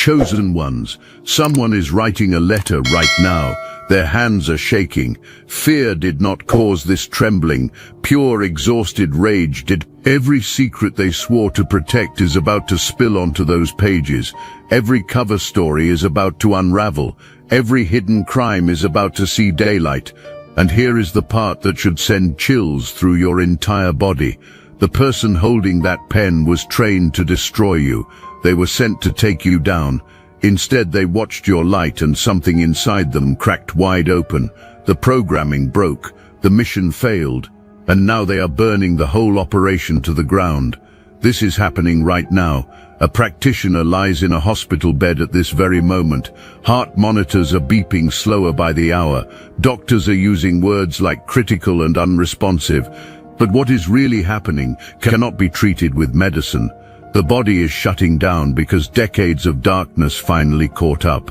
chosen ones. Someone is writing a letter right now. Their hands are shaking. Fear did not cause this trembling. Pure exhausted rage did. Every secret they swore to protect is about to spill onto those pages. Every cover story is about to unravel. Every hidden crime is about to see daylight. And here is the part that should send chills through your entire body. The person holding that pen was trained to destroy you. They were sent to take you down. Instead, they watched your light and something inside them cracked wide open. The programming broke, the mission failed, and now they are burning the whole operation to the ground. This is happening right now. A practitioner lies in a hospital bed at this very moment. Heart monitors are beeping slower by the hour. Doctors are using words like critical and unresponsive. But what is really happening cannot be treated with medicine. The body is shutting down because decades of darkness finally caught up.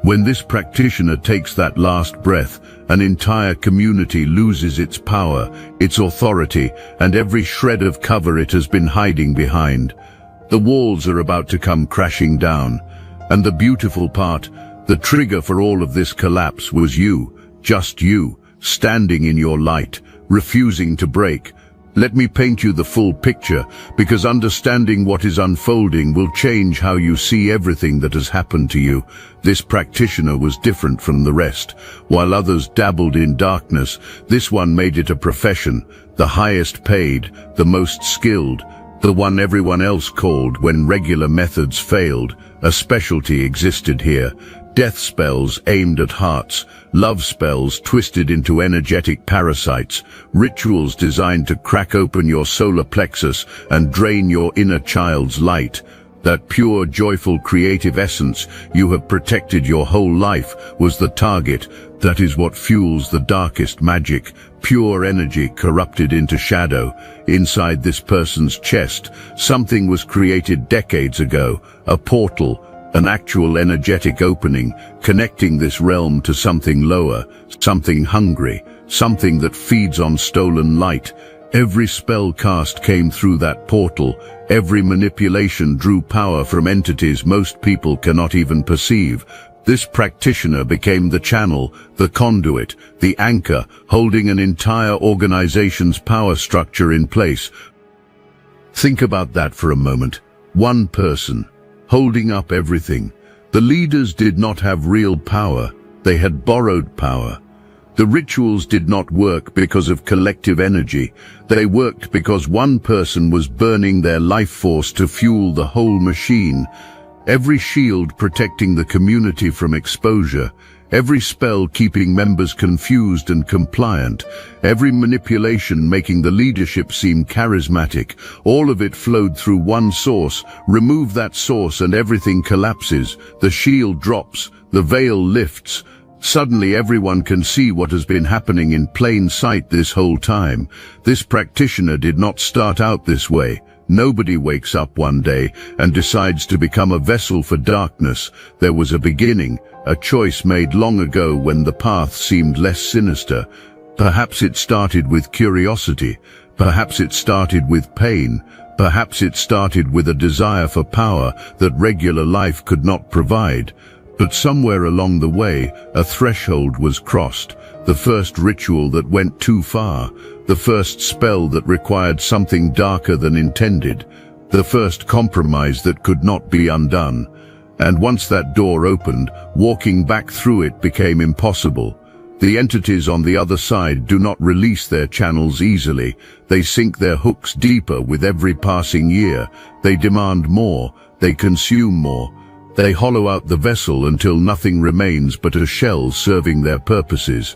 When this practitioner takes that last breath, an entire community loses its power, its authority, and every shred of cover it has been hiding behind. The walls are about to come crashing down. And the beautiful part, the trigger for all of this collapse was you, just you, standing in your light, refusing to break. Let me paint you the full picture, because understanding what is unfolding will change how you see everything that has happened to you. This practitioner was different from the rest. While others dabbled in darkness, this one made it a profession, the highest paid, the most skilled, the one everyone else called when regular methods failed. A specialty existed here. Death spells aimed at hearts, love spells twisted into energetic parasites, rituals designed to crack open your solar plexus and drain your inner child's light. That pure, joyful, creative essence you have protected your whole life was the target. That is what fuels the darkest magic, pure energy corrupted into shadow. Inside this person's chest, something was created decades ago, a portal, an actual energetic opening, connecting this realm to something lower, something hungry, something that feeds on stolen light. Every spell cast came through that portal. Every manipulation drew power from entities most people cannot even perceive. This practitioner became the channel, the conduit, the anchor, holding an entire organization's power structure in place. Think about that for a moment. One person, holding up everything. The leaders did not have real power. They had borrowed power. The rituals did not work because of collective energy. They worked because one person was burning their life force to fuel the whole machine. Every shield protecting the community from exposure, every spell keeping members confused and compliant, every manipulation making the leadership seem charismatic, all of it flowed through one source. Remove that source and everything collapses. The shield drops, the veil lifts. Suddenly everyone can see what has been happening in plain sight this whole time. This practitioner did not start out this way. Nobody wakes up one day and decides to become a vessel for darkness. There was a beginning, a choice made long ago when the path seemed less sinister. Perhaps it started with curiosity. Perhaps it started with pain. Perhaps it started with a desire for power that regular life could not provide. But somewhere along the way, a threshold was crossed. The first ritual that went too far. The first spell that required something darker than intended. The first compromise that could not be undone. And once that door opened, walking back through it became impossible. The entities on the other side do not release their channels easily. They sink their hooks deeper with every passing year. They demand more. They consume more. They hollow out the vessel until nothing remains but a shell serving their purposes.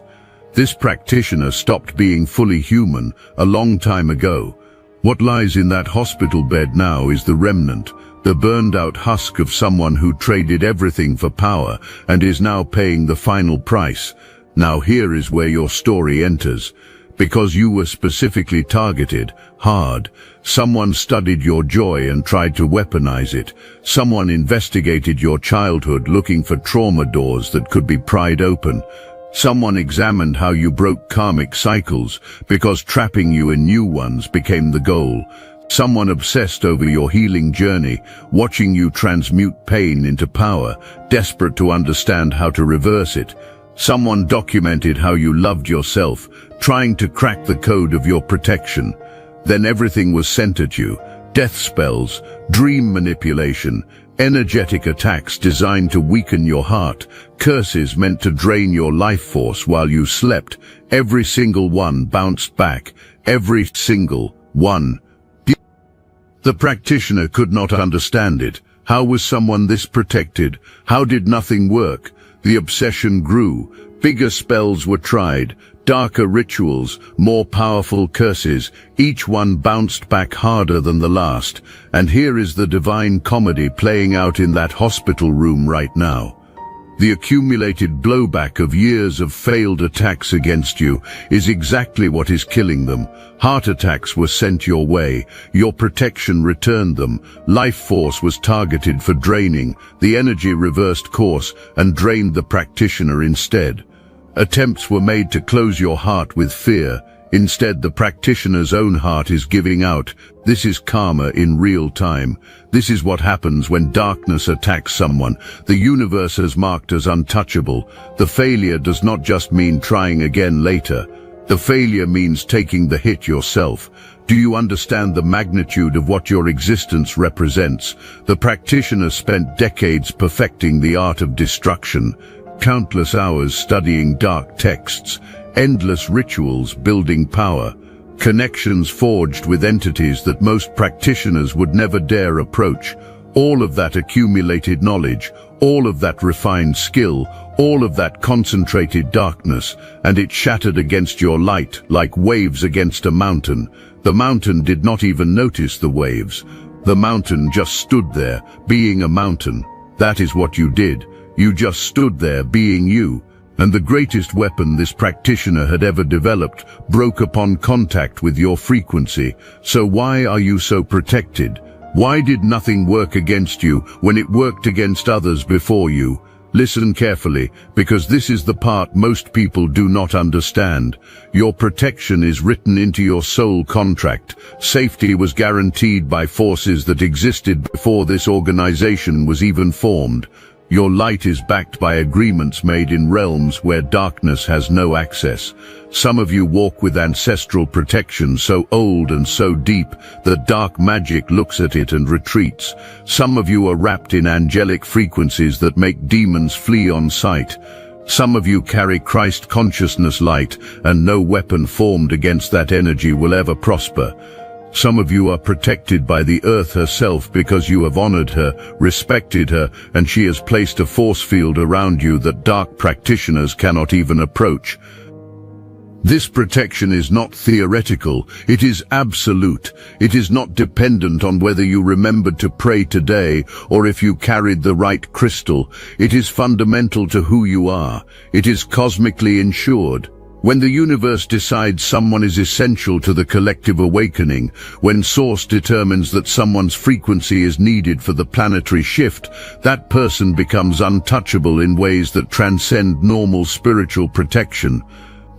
This practitioner stopped being fully human a long time ago. What lies in that hospital bed now is the remnant, the burned-out husk of someone who traded everything for power and is now paying the final price. Now here is where your story enters. Because you were specifically targeted, hard. Someone studied your joy and tried to weaponize it. Someone investigated your childhood looking for trauma doors that could be pried open. Someone examined how you broke karmic cycles because trapping you in new ones became the goal. Someone obsessed over your healing journey, watching you transmute pain into power, desperate to understand how to reverse it. Someone documented how you loved yourself, trying to crack the code of your protection. Then everything was sent at you: death spells, dream manipulation, energetic attacks designed to weaken your heart, curses meant to drain your life force while you slept. Every single one bounced back, every single one. The practitioner could not understand it. How was someone this protected? How did nothing work? The obsession grew. Bigger spells were tried, darker rituals, more powerful curses. Each one bounced back harder than the last. And here is the divine comedy playing out in that hospital room right now. The accumulated blowback of years of failed attacks against you is exactly what is killing them. Heart attacks were sent your way. Your protection returned them. Life force was targeted for draining. The energy reversed course and drained the practitioner instead. Attempts were made to close your heart with fear. Instead, the practitioner's own heart is giving out. This is karma in real time. This is what happens when darkness attacks someone. The universe is marked as untouchable. The failure does not just mean trying again later. The failure means taking the hit yourself. Do you understand the magnitude of what your existence represents? The practitioner spent decades perfecting the art of destruction. Countless hours studying dark texts, endless rituals building power, connections forged with entities that most practitioners would never dare approach. All of that accumulated knowledge, all of that refined skill, all of that concentrated darkness, and it shattered against your light like waves against a mountain. The mountain did not even notice the waves. The mountain just stood there, being a mountain. That is what you did. You just stood there being you. And the greatest weapon this practitioner had ever developed broke upon contact with your frequency. So why are you so protected? Why did nothing work against you when it worked against others before you? Listen carefully, because this is the part most people do not understand. Your protection is written into your soul contract. Safety was guaranteed by forces that existed before this organization was even formed. Your light is backed by agreements made in realms where darkness has no access. Some of you walk with ancestral protection so old and so deep that dark magic looks at it and retreats. Some of you are wrapped in angelic frequencies that make demons flee on sight. Some of you carry Christ consciousness light, and no weapon formed against that energy will ever prosper. Some of you are protected by the earth herself because you have honored her, respected her, and she has placed a force field around you that dark practitioners cannot even approach. This protection is not theoretical, it is absolute. It is not dependent on whether you remembered to pray today or if you carried the right crystal. It is fundamental to who you are. It is cosmically insured. When the universe decides someone is essential to the collective awakening, when Source determines that someone's frequency is needed for the planetary shift, that person becomes untouchable in ways that transcend normal spiritual protection.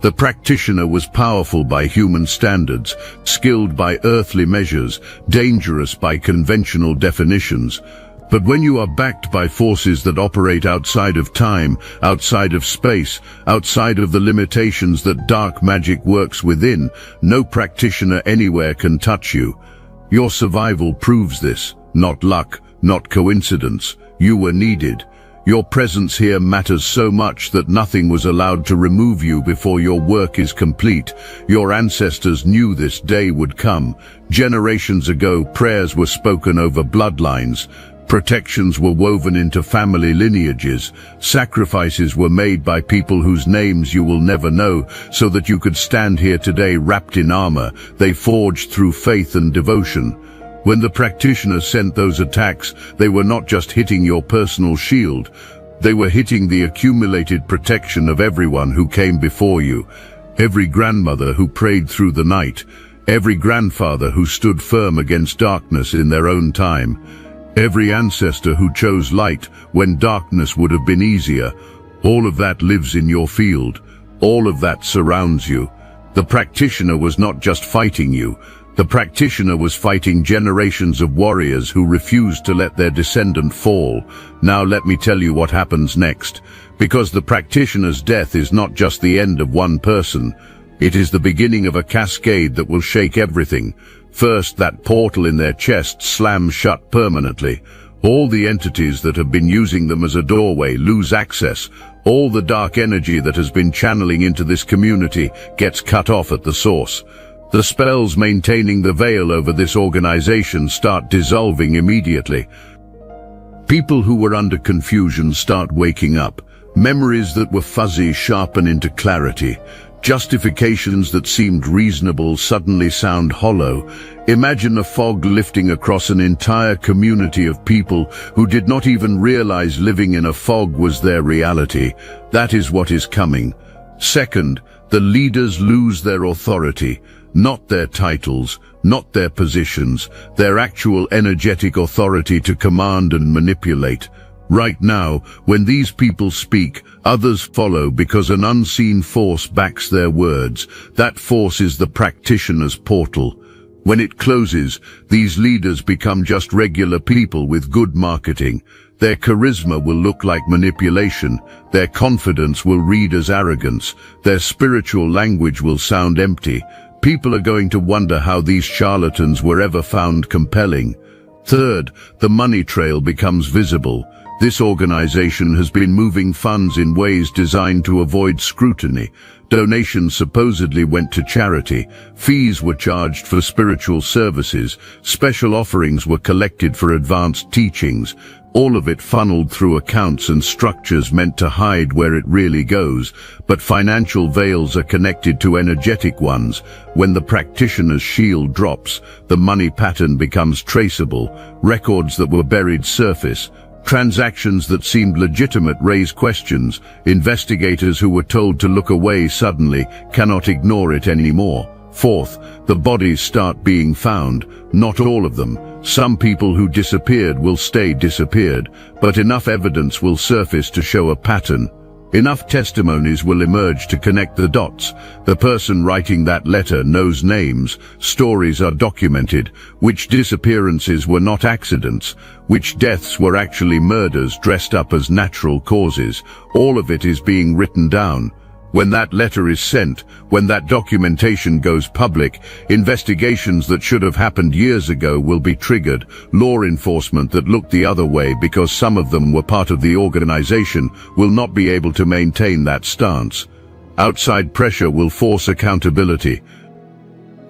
The practitioner was powerful by human standards, skilled by earthly measures, dangerous by conventional definitions. But when you are backed by forces that operate outside of time, outside of space, outside of the limitations that dark magic works within, no practitioner anywhere can touch you. Your survival proves this. Not luck, not coincidence. You were needed. Your presence here matters so much that nothing was allowed to remove you before your work is complete. Your ancestors knew this day would come. Generations ago, prayers were spoken over bloodlines. Protections were woven into family lineages. Sacrifices were made by people whose names you will never know, so that you could stand here today wrapped in armor. They forged through faith and devotion. When the practitioner sent those attacks, they were not just hitting your personal shield. They were hitting the accumulated protection of everyone who came before you. Every grandmother who prayed through the night. Every grandfather who stood firm against darkness in their own time. Every ancestor who chose light when darkness would have been easier. All of that lives in your field. All of that surrounds you. The practitioner was not just fighting you. The practitioner was fighting generations of warriors who refused to let their descendant fall. Now let me tell you what happens next, because the practitioner's death is not just the end of one person. It is the beginning of a cascade that will shake everything. First, that portal in their chest slams shut permanently. All the entities that have been using them as a doorway lose access. All the dark energy that has been channeling into this community gets cut off at the source. The spells maintaining the veil over this organization start dissolving immediately. People who were under confusion start waking up. Memories that were fuzzy sharpen into clarity. Justifications that seemed reasonable suddenly sound hollow. Imagine a fog lifting across an entire community of people who did not even realize living in a fog was their reality. That is what is coming. Second, the leaders lose their authority. Not their titles, not their positions, their actual energetic authority to command and manipulate. Right now, when these people speak, others follow because an unseen force backs their words. That force is the practitioner's portal. When it closes, these leaders become just regular people with good marketing. Their charisma will look like manipulation. Their confidence will read as arrogance. Their spiritual language will sound empty. People are going to wonder how these charlatans were ever found compelling. Third, the money trail becomes visible. This organization has been moving funds in ways designed to avoid scrutiny. Donations supposedly went to charity. Fees were charged for spiritual services. Special offerings were collected for advanced teachings. All of it funneled through accounts and structures meant to hide where it really goes, but financial veils are connected to energetic ones. When the practitioner's shield drops, the money pattern becomes traceable. Records that were buried surface. Transactions that seemed legitimate raise questions. Investigators who were told to look away suddenly cannot ignore it anymore. Fourth, the bodies start being found. Not all of them. Some people who disappeared will stay disappeared, but enough evidence will surface to show a pattern. Enough testimonies will emerge to connect the dots. The person writing that letter knows names. Stories are documented. Which disappearances were not accidents. Which deaths were actually murders dressed up as natural causes. All of it is being written down. When that letter is sent, when that documentation goes public, investigations that should have happened years ago will be triggered. Law enforcement that looked the other way because some of them were part of the organization will not be able to maintain that stance. Outside pressure will force accountability.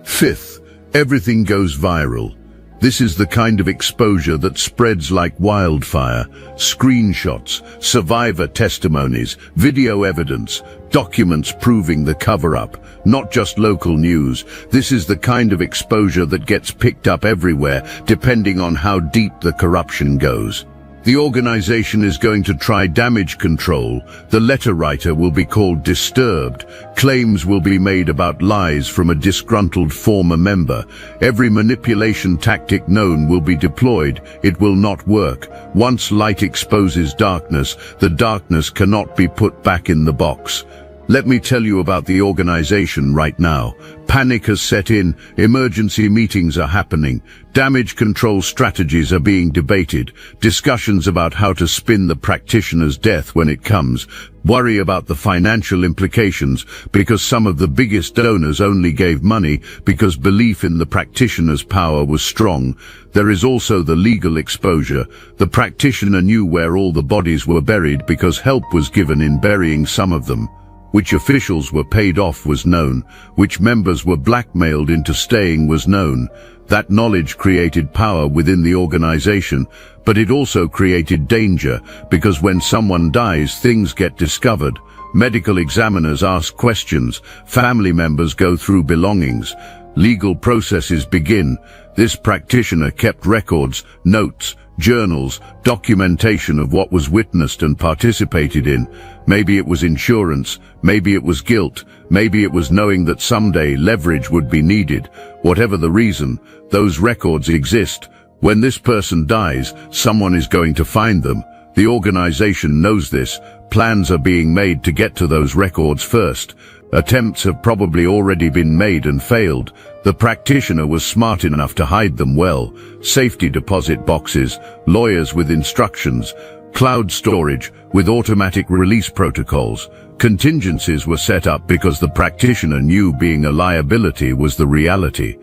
Fifth, everything goes viral. This is the kind of exposure that spreads like wildfire. Screenshots, survivor testimonies, video evidence, documents proving the cover-up. Not just local news. This is the kind of exposure that gets picked up everywhere, depending on how deep the corruption goes. The organization is going to try damage control. The letter writer will be called disturbed. Claims will be made about lies from a disgruntled former member. Every manipulation tactic known will be deployed. It will not work. Once light exposes darkness, the darkness cannot be put back in the box. Let me tell you about the organization right now. Panic has set in, emergency meetings are happening, damage control strategies are being debated, discussions about how to spin the practitioner's death when it comes, worry about the financial implications because some of the biggest donors only gave money because belief in the practitioner's power was strong. There is also the legal exposure. The practitioner knew where all the bodies were buried because help was given in burying some of them. Which officials were paid off was known. Which members were blackmailed into staying was known. That knowledge created power within the organization, but it also created danger, because when someone dies, things get discovered. Medical examiners ask questions. Family members go through belongings. Legal processes begin. This practitioner kept records, notes, journals, documentation of what was witnessed and participated in. Maybe it was insurance, maybe it was guilt, maybe it was knowing that someday leverage would be needed. Whatever the reason, those records exist. When this person dies, someone is going to find them. The organization knows this. Plans are being made to get to those records first. Attempts have probably already been made and failed. The practitioner was smart enough to hide them well. Safety deposit boxes, lawyers with instructions, cloud storage with automatic release protocols. Contingencies were set up because the practitioner knew being a liability was the reality.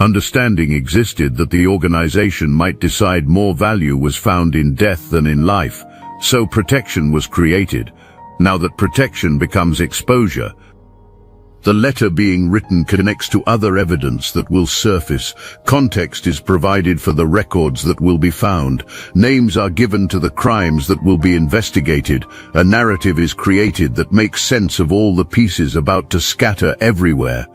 Understanding existed that the organization might decide more value was found in death than in life, so protection was created. Now that protection becomes exposure, the letter being written connects to other evidence that will surface. Context is provided for the records that will be found. Names are given to the crimes that will be investigated. A narrative is created that makes sense of all the pieces about to scatter everywhere.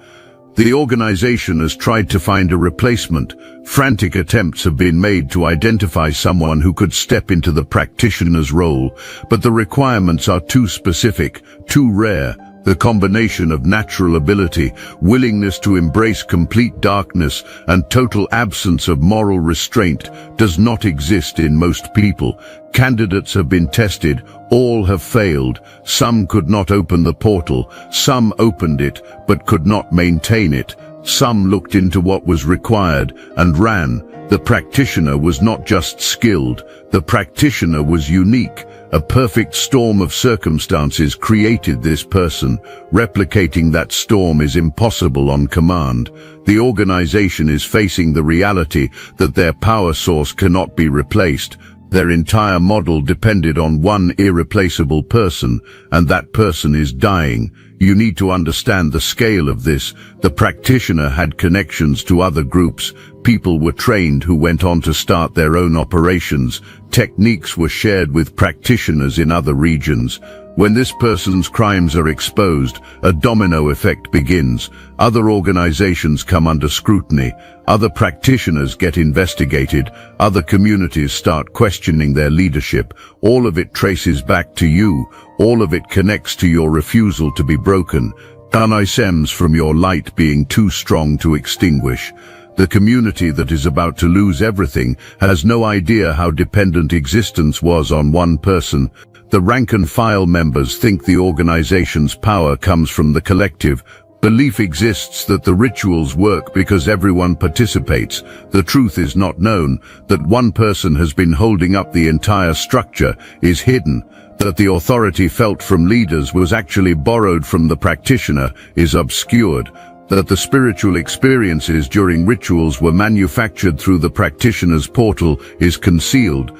The organization has tried to find a replacement. Frantic attempts have been made to identify someone who could step into the practitioner's role, but the requirements are too specific, too rare. The combination of natural ability, willingness to embrace complete darkness, and total absence of moral restraint does not exist in most people. Candidates have been tested, all have failed. Some could not open the portal, some opened it but could not maintain it. Some looked into what was required and ran. The practitioner was not just skilled, the practitioner was unique. A perfect storm of circumstances created this person. Replicating that storm is impossible on command. The organization is facing the reality that their power source cannot be replaced. Their entire model depended on one irreplaceable person, and that person is dying. You need to understand the scale of this. The practitioner had connections to other groups. People were trained who went on to start their own operations. Techniques were shared with practitioners in other regions. When this person's crimes are exposed, a domino effect begins. Other organizations come under scrutiny. Other practitioners get investigated. Other communities start questioning their leadership. All of it traces back to you. All of it connects to your refusal to be broken. Dani stems from your light being too strong to extinguish. The community that is about to lose everything has no idea how dependent existence was on one person. The rank-and-file members think the organization's power comes from the collective. Belief exists that the rituals work because everyone participates. The truth is not known. That one person has been holding up the entire structure is hidden. That the authority felt from leaders was actually borrowed from the practitioner is obscured. That the spiritual experiences during rituals were manufactured through the practitioner's portal is concealed.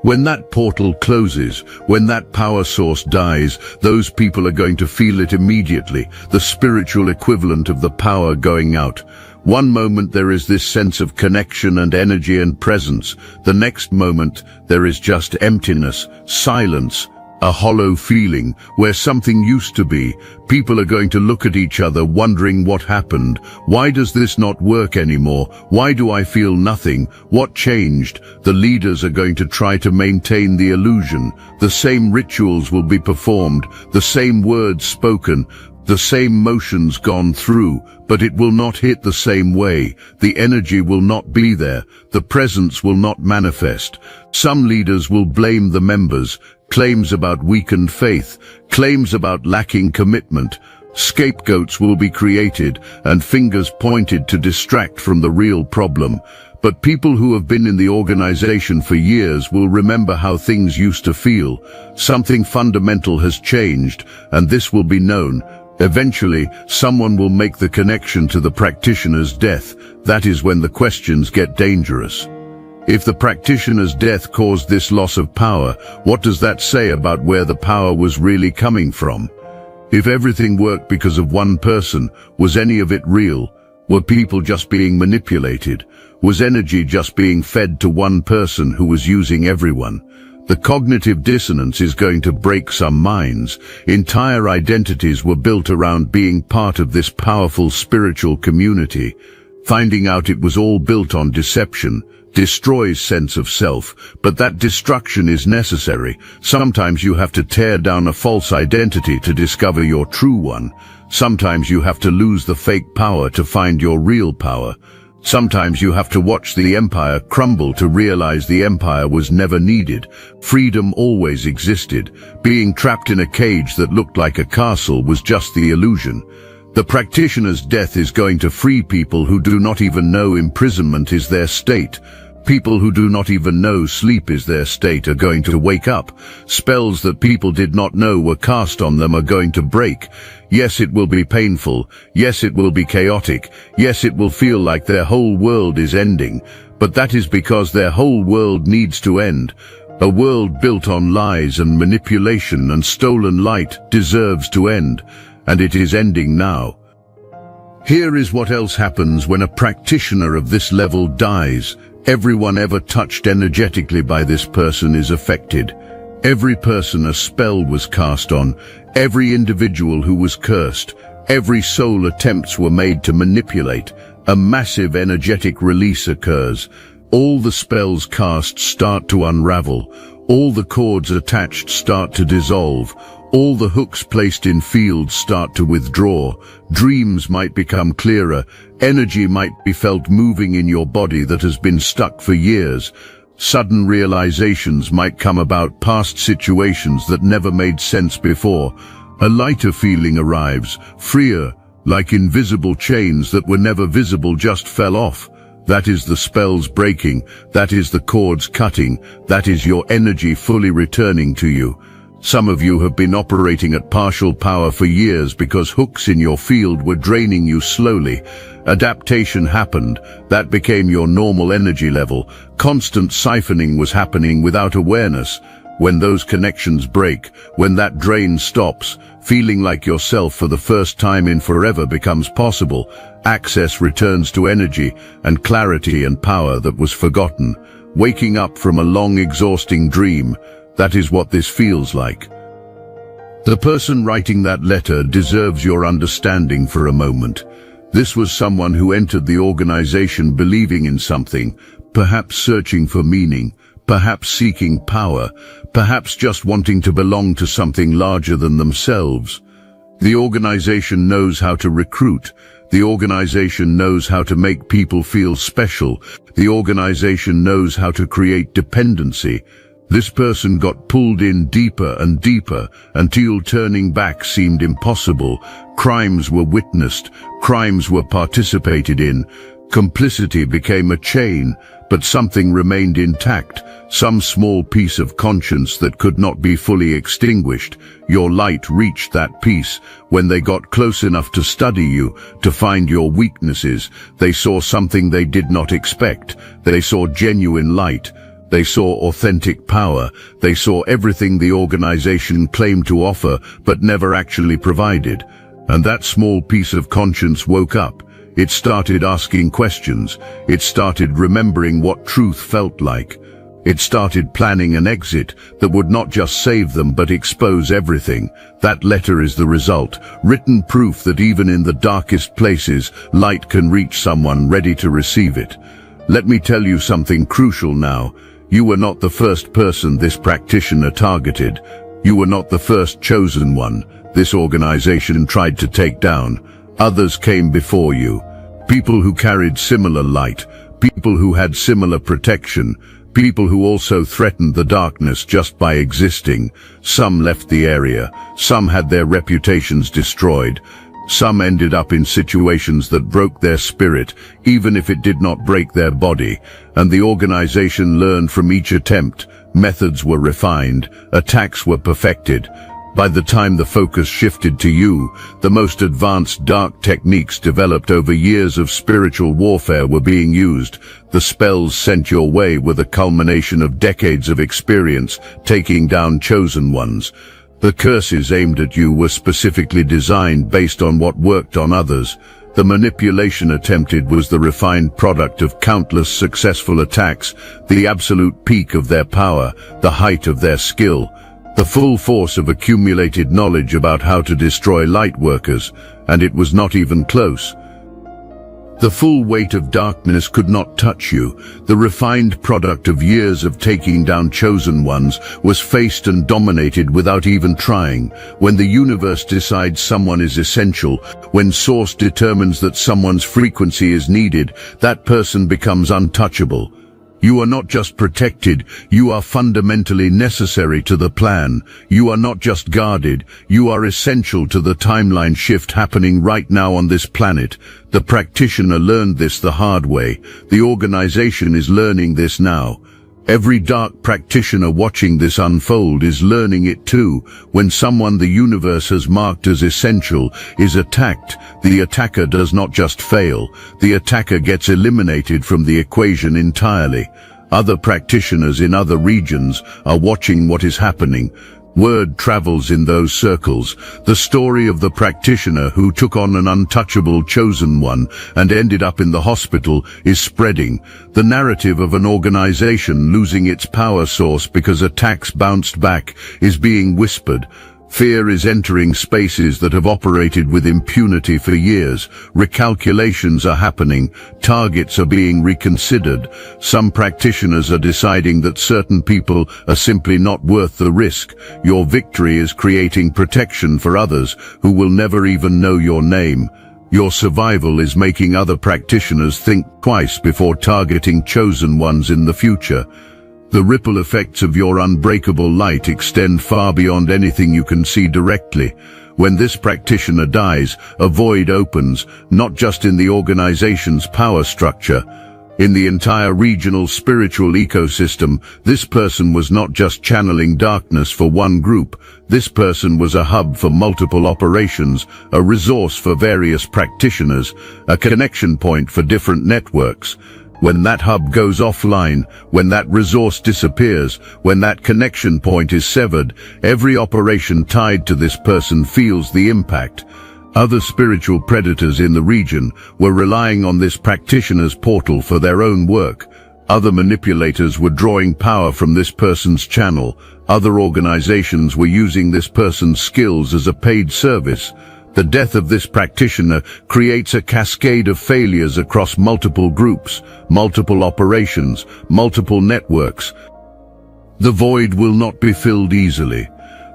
When that portal closes, when that power source dies, those people are going to feel it immediately, the spiritual equivalent of the power going out. One moment there is this sense of connection and energy and presence. The next moment there is just emptiness, silence, a hollow feeling where something used to be. People are going to look at each other wondering what happened. Why does this not work anymore? Why do I feel nothing? What changed? The leaders are going to try to maintain the illusion. The same rituals will be performed, the same words spoken, the same motions gone through, but it will not hit the same way. The energy will not be there. The presence will not manifest. Some leaders will blame the members. Claims about weakened faith, claims about lacking commitment. Scapegoats will be created and fingers pointed to distract from the real problem. But people who have been in the organization for years will remember how things used to feel. Something fundamental has changed, and this will be known. Eventually, someone will make the connection to the practitioner's death. That is when the questions get dangerous. If the practitioner's death caused this loss of power, what does that say about where the power was really coming from? If everything worked because of one person, was any of it real? Were people just being manipulated? Was energy just being fed to one person who was using everyone? The cognitive dissonance is going to break some minds. Entire identities were built around being part of this powerful spiritual community. Finding out it was all built on deception destroys sense of self, but that destruction is necessary. Sometimes you have to tear down a false identity to discover your true one. Sometimes you have to lose the fake power to find your real power. Sometimes you have to watch the empire crumble to realize the empire was never needed. Freedom always existed. Being trapped in a cage that looked like a castle was just the illusion. The practitioner's death is going to free people who do not even know imprisonment is their state. People who do not even know sleep is their state are going to wake up. Spells that people did not know were cast on them are going to break. Yes, it will be painful. Yes, it will be chaotic. Yes, it will feel like their whole world is ending. But that is because their whole world needs to end. A world built on lies and manipulation and stolen light deserves to end. And it is ending now. Here is what else happens when a practitioner of this level dies. Everyone ever touched energetically by this person is affected. Every person a spell was cast on, every individual who was cursed, every soul attempts were made to manipulate. A massive energetic release occurs. All the spells cast start to unravel. All the cords attached start to dissolve. All the hooks placed in fields start to withdraw. Dreams might become clearer. Energy might be felt moving in your body that has been stuck for years. Sudden realizations might come about past situations that never made sense before. A lighter feeling arrives, freer, like invisible chains that were never visible just fell off. That is the spells breaking. That is the cords cutting. That is your energy fully returning to you. Some of you have been operating at partial power for years because hooks in your field were draining you slowly. Adaptation happened. That became your normal energy level. Constant siphoning was happening without awareness. When those connections break, when that drain stops, feeling like yourself for the first time in forever becomes possible. Access returns to energy and clarity and power that was forgotten. Waking up from a long, exhausting dream. That is what this feels like. The person writing that letter deserves your understanding for a moment. This was someone who entered the organization believing in something, perhaps searching for meaning, perhaps seeking power, perhaps just wanting to belong to something larger than themselves. The organization knows how to recruit. The organization knows how to make people feel special. The organization knows how to create dependency. This person got pulled in deeper and deeper until turning back seemed impossible. Crimes were witnessed, crimes were participated in. Complicity became a chain, but something remained intact, some small piece of conscience that could not be fully extinguished. Your light reached that piece. When they got close enough to study you, to find your weaknesses, they saw something they did not expect. They saw genuine light. They saw authentic power. They saw everything the organization claimed to offer, but never actually provided. And that small piece of conscience woke up. It started asking questions. It started remembering what truth felt like. It started planning an exit that would not just save them but expose everything. That letter is the result, written proof that even in the darkest places, light can reach someone ready to receive it. Let me tell you something crucial now. You were not the first person this practitioner targeted. You were not the first chosen one this organization tried to take down. Others came before you. People who carried similar light, people who had similar protection, people who also threatened the darkness just by existing. Some left the area. Some had their reputations destroyed. Some ended up in situations that broke their spirit, even if it did not break their body. And the organization learned from each attempt. Methods were refined. Attacks were perfected. By the time the focus shifted to you, the most advanced dark techniques developed over years of spiritual warfare were being used. The spells sent your way were the culmination of decades of experience taking down chosen ones. The curses aimed at you were specifically designed based on what worked on others. The manipulation attempted was the refined product of countless successful attacks, the absolute peak of their power, the height of their skill, the full force of accumulated knowledge about how to destroy light workers, and it was not even close. The full weight of darkness could not touch you. The refined product of years of taking down chosen ones was faced and dominated without even trying. When the universe decides someone is essential, when Source determines that someone's frequency is needed, that person becomes untouchable. You are not just protected, you are fundamentally necessary to the plan. You are not just guarded, you are essential to the timeline shift happening right now on this planet. The practitioner learned this the hard way. The organization is learning this now. Every dark practitioner watching this unfold is learning it too. When someone the universe has marked as essential is attacked, the attacker does not just fail, the attacker gets eliminated from the equation entirely. Other practitioners in other regions are watching what is happening. Word travels in those circles. The story of the practitioner who took on an untouchable chosen one and ended up in the hospital is spreading. The narrative of an organization losing its power source because attacks bounced back is being whispered. Fear is entering spaces that have operated with impunity for years. Recalculations are happening. Targets are being reconsidered. Some practitioners are deciding that certain people are simply not worth the risk. Your victory is creating protection for others who will never even know your name. Your survival is making other practitioners think twice before targeting chosen ones in the future. The ripple effects of your unbreakable light extend far beyond anything you can see directly. When this practitioner dies, a void opens, not just in the organization's power structure. In the entire regional spiritual ecosystem, this person was not just channeling darkness for one group. This person was a hub for multiple operations, a resource for various practitioners, a connection point for different networks. When that hub goes offline, when that resource disappears, when that connection point is severed, every operation tied to this person feels the impact. Other spiritual predators in the region were relying on this practitioner's portal for their own work. Other manipulators were drawing power from this person's channel. Other organizations were using this person's skills as a paid service. The death of this practitioner creates a cascade of failures across multiple groups, multiple operations, multiple networks. The void will not be filled easily.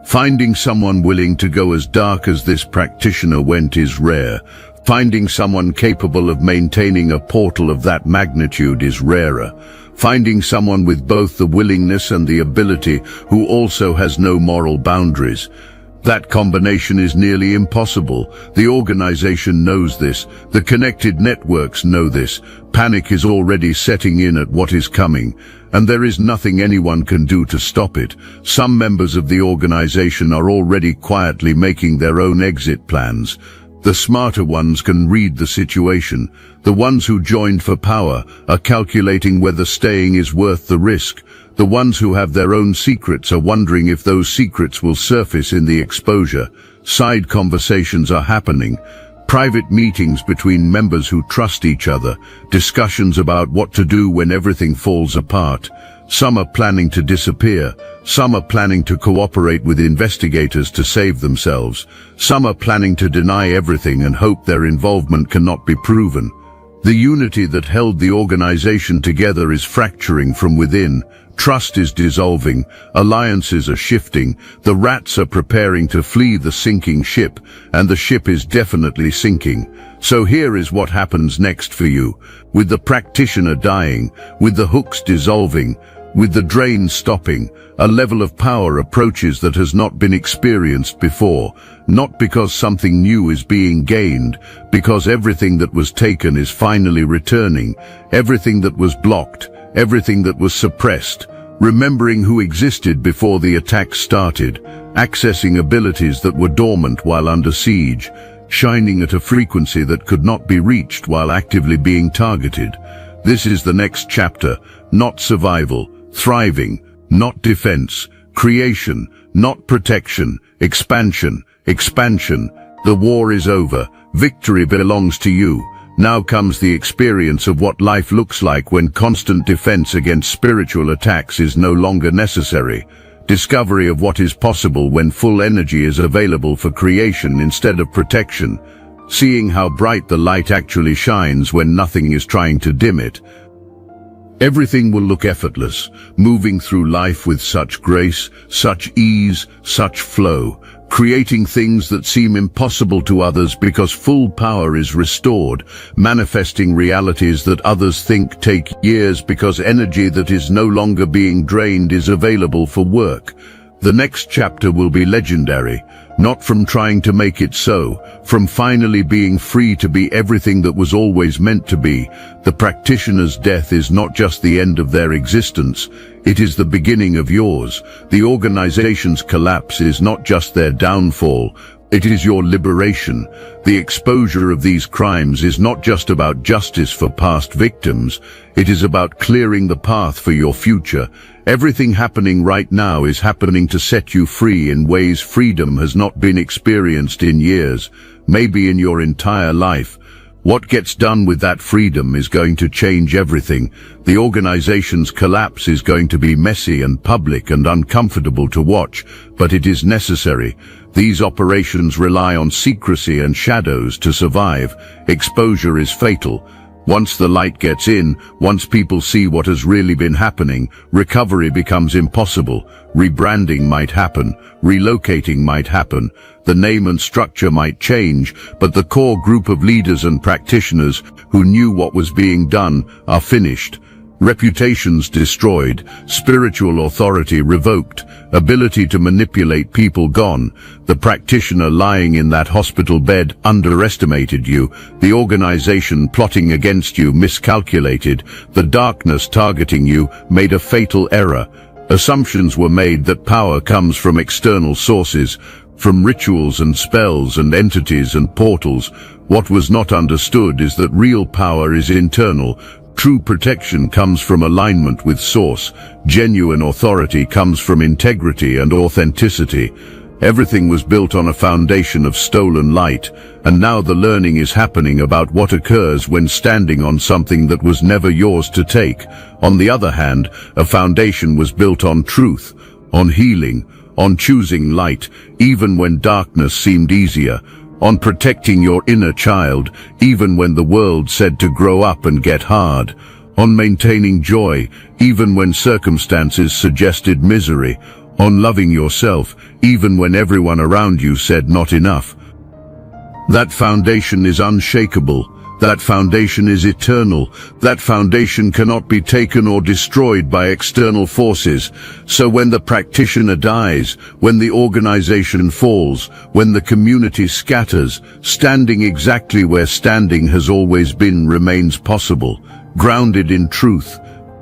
Finding someone willing to go as dark as this practitioner went is rare. Finding someone capable of maintaining a portal of that magnitude is rarer. Finding someone with both the willingness and the ability who also has no moral boundaries. That combination is nearly impossible. The organization knows this. The connected networks know this. Panic is already setting in at what is coming, and there is nothing anyone can do to stop it. Some members of the organization are already quietly making their own exit plans. The smarter ones can read the situation. The ones who joined for power are calculating whether staying is worth the risk. The ones who have their own secrets are wondering if those secrets will surface in the exposure. Side conversations are happening. Private meetings between members who trust each other. Discussions about what to do when everything falls apart. Some are planning to disappear. Some are planning to cooperate with investigators to save themselves. Some are planning to deny everything and hope their involvement cannot be proven. The unity that held the organization together is fracturing from within. Trust is dissolving, alliances are shifting, the rats are preparing to flee the sinking ship, and the ship is definitely sinking. So here is what happens next for you. With the practitioner dying, with the hooks dissolving, with the drain stopping, a level of power approaches that has not been experienced before, not because something new is being gained, because everything that was taken is finally returning, everything that was blocked, everything that was suppressed, remembering who existed before the attack started, accessing abilities that were dormant while under siege, shining at a frequency that could not be reached while actively being targeted. This is the next chapter, not survival, thriving, not defense, creation, not protection, expansion, expansion. The war is over, victory belongs to you. Now comes the experience of what life looks like when constant defense against spiritual attacks is no longer necessary. Discovery of what is possible when full energy is available for creation instead of protection. seeing how bright the light actually shines when nothing is trying to dim it. Everything will look effortless, moving through life with such grace, such ease, such flow, creating things that seem impossible to others because full power is restored, manifesting realities that others think take years because energy that is no longer being drained is available for work. The next chapter will be legendary, not from trying to make it so, from finally being free to be everything that was always meant to be. The practitioner's death is not just the end of their existence, it is the beginning of yours. The organization's collapse is not just their downfall, it is your liberation. The exposure of these crimes is not just about justice for past victims, it is about clearing the path for your future. Everything happening right now is happening to set you free in ways freedom has not been experienced in years, maybe in your entire life. What gets done with that freedom is going to change everything. The organization's collapse is going to be messy and public and uncomfortable to watch, but it is necessary. These operations rely on secrecy and shadows to survive. Exposure is fatal. Once the light gets in, once people see what has really been happening, recovery becomes impossible. Rebranding might happen, relocating might happen, the name and structure might change, but the core group of leaders and practitioners who knew what was being done are finished. Reputations destroyed, spiritual authority revoked, ability to manipulate people gone. The practitioner lying in that hospital bed underestimated you, the organization plotting against you miscalculated, the darkness targeting you made a fatal error. Assumptions were made that power comes from external sources, from rituals and spells and entities and portals. What was not understood is that real power is internal. True protection comes from alignment with source. Genuine authority comes from integrity and authenticity. Everything was built on a foundation of stolen light, and now the learning is happening about what occurs when standing on something that was never yours to take. On the other hand, a foundation was built on truth, on healing, on choosing light, even when darkness seemed easier, on protecting your inner child, even when the world said to grow up and get hard, on maintaining joy, even when circumstances suggested misery, on loving yourself, even when everyone around you said not enough. That foundation is unshakable. That foundation is eternal. That foundation cannot be taken or destroyed by external forces. So when the practitioner dies, when the organization falls, when the community scatters, standing exactly where standing has always been remains possible, grounded in truth,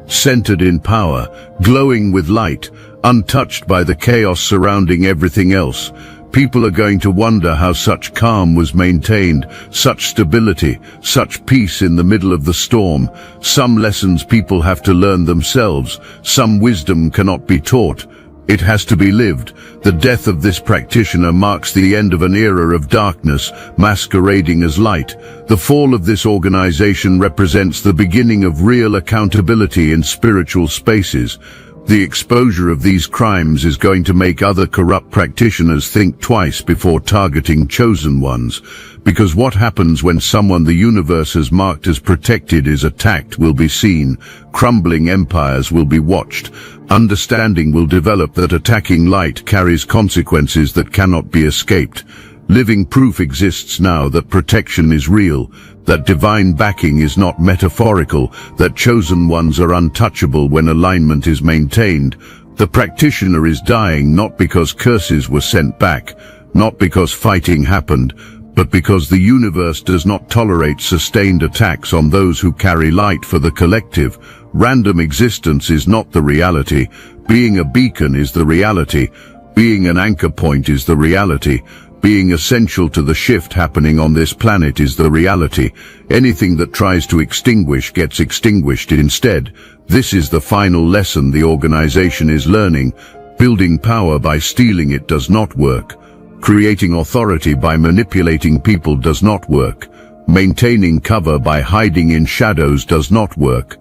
centered in power, glowing with light, untouched by the chaos surrounding everything else. People are going to wonder how such calm was maintained, such stability, such peace in the middle of the storm. Some lessons people have to learn themselves. Some wisdom cannot be taught. It has to be lived. The death of this practitioner marks the end of an era of darkness, masquerading as light. The fall of this organization represents the beginning of real accountability in spiritual spaces. The exposure of these crimes is going to make other corrupt practitioners think twice before targeting chosen ones, because what happens when someone the universe has marked as protected is attacked will be seen, crumbling empires will be watched, understanding will develop that attacking light carries consequences that cannot be escaped. Living proof exists now that protection is real, that divine backing is not metaphorical, that chosen ones are untouchable when alignment is maintained. The practitioner is dying not because curses were sent back, not because fighting happened, but because the universe does not tolerate sustained attacks on those who carry light for the collective. Random existence is not the reality. Being a beacon is the reality. Being an anchor point is the reality. Being essential to the shift happening on this planet is the reality. Anything that tries to extinguish gets extinguished instead. This is the final lesson the organization is learning. Building power by stealing it does not work. Creating authority by manipulating people does not work. Maintaining cover by hiding in shadows does not work.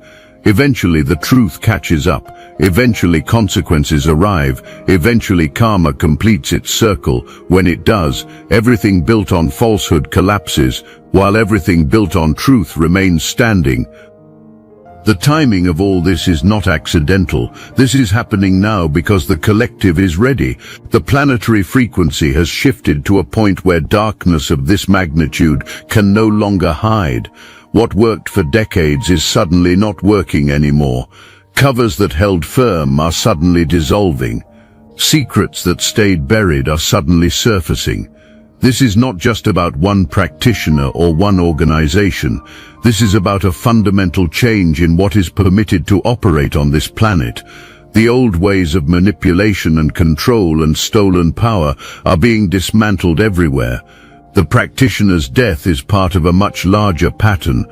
Eventually the truth catches up. Eventually consequences arrive. Eventually karma completes its circle. When it does, everything built on falsehood collapses, while everything built on truth remains standing. The timing of all this is not accidental. This is happening now because the collective is ready. The planetary frequency has shifted to a point where darkness of this magnitude can no longer hide. What worked for decades is suddenly not working anymore. Covers that held firm are suddenly dissolving. Secrets that stayed buried are suddenly surfacing. This is not just about one practitioner or one organization. This is about a fundamental change in what is permitted to operate on this planet. The old ways of manipulation and control and stolen power are being dismantled everywhere. The practitioner's death is part of a much larger pattern.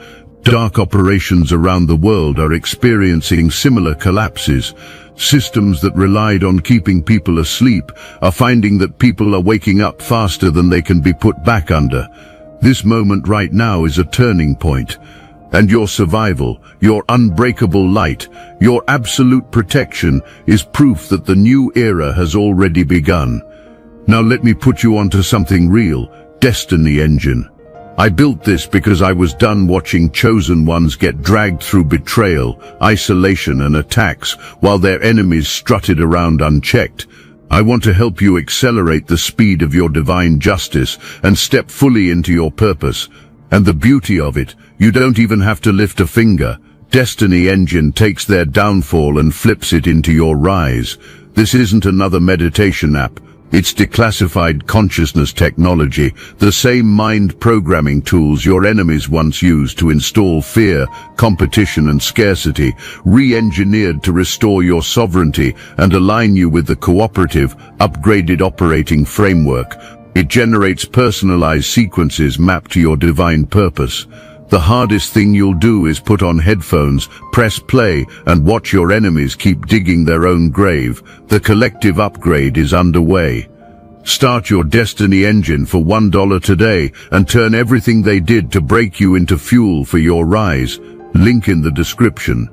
Dark operations around the world are experiencing similar collapses. Systems that relied on keeping people asleep are finding that people are waking up faster than they can be put back under. This moment right now is a turning point. And your survival, your unbreakable light, your absolute protection is proof that the new era has already begun. Now let me put you onto something real. Destiny Engine. I built this because I was done watching chosen ones get dragged through betrayal, isolation and attacks while their enemies strutted around unchecked. I want to help you accelerate the speed of your divine justice and step fully into your purpose. And the beauty of it, you don't even have to lift a finger. Destiny Engine takes their downfall and flips it into your rise. This isn't another meditation app. It's declassified consciousness technology, the same mind programming tools your enemies once used to install fear, competition and scarcity, re-engineered to restore your sovereignty and align you with the cooperative, upgraded operating framework. It generates personalized sequences mapped to your divine purpose. The hardest thing you'll do is put on headphones, press play, and watch your enemies keep digging their own grave. The collective upgrade is underway. Start your Destiny Engine for $1 today and turn everything they did to break you into fuel for your rise. Link in the description.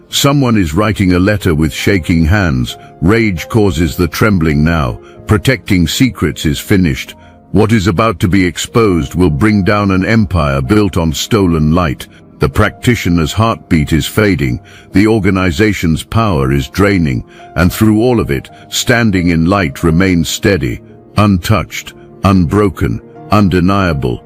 Someone is writing a letter with shaking hands. Rage causes the trembling now. Protecting secrets is finished. What is about to be exposed will bring down an empire built on stolen light. The practitioner's heartbeat is fading, the organization's power is draining, and through all of it, standing in light remains steady, untouched, unbroken, undeniable.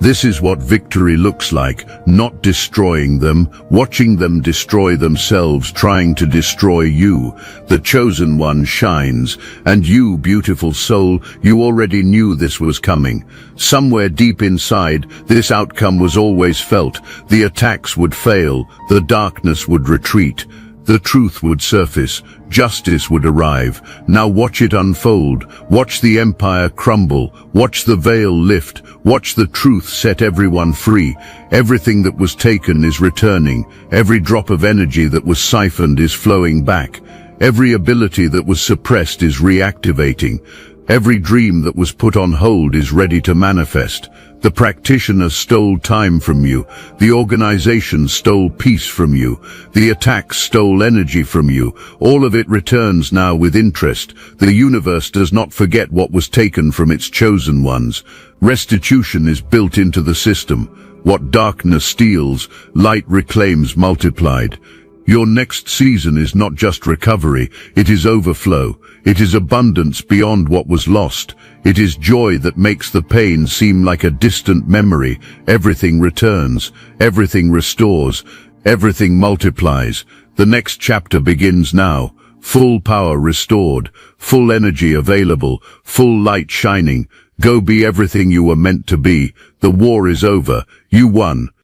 This is what victory looks like, not destroying them, watching them destroy themselves, trying to destroy you. The chosen one shines, and you, beautiful soul, you already knew this was coming. Somewhere deep inside, this outcome was always felt. The attacks would fail, the darkness would retreat. The truth would surface, justice would arrive. Now watch it unfold, watch the empire crumble, watch the veil lift, watch the truth set everyone free. Everything that was taken is returning, every drop of energy that was siphoned is flowing back, every ability that was suppressed is reactivating, every dream that was put on hold is ready to manifest. The practitioner stole time from you. The organization stole peace from you. The attacks stole energy from you. All of it returns now with interest. The universe does not forget what was taken from its chosen ones. Restitution is built into the system. What darkness steals, light reclaims multiplied. Your next season is not just recovery, it is overflow. It is abundance beyond what was lost. It is joy that makes the pain seem like a distant memory. Everything returns, everything restores, everything multiplies. The next chapter begins now. Full power restored, full energy available, full light shining. Go be everything you were meant to be. The war is over. You won.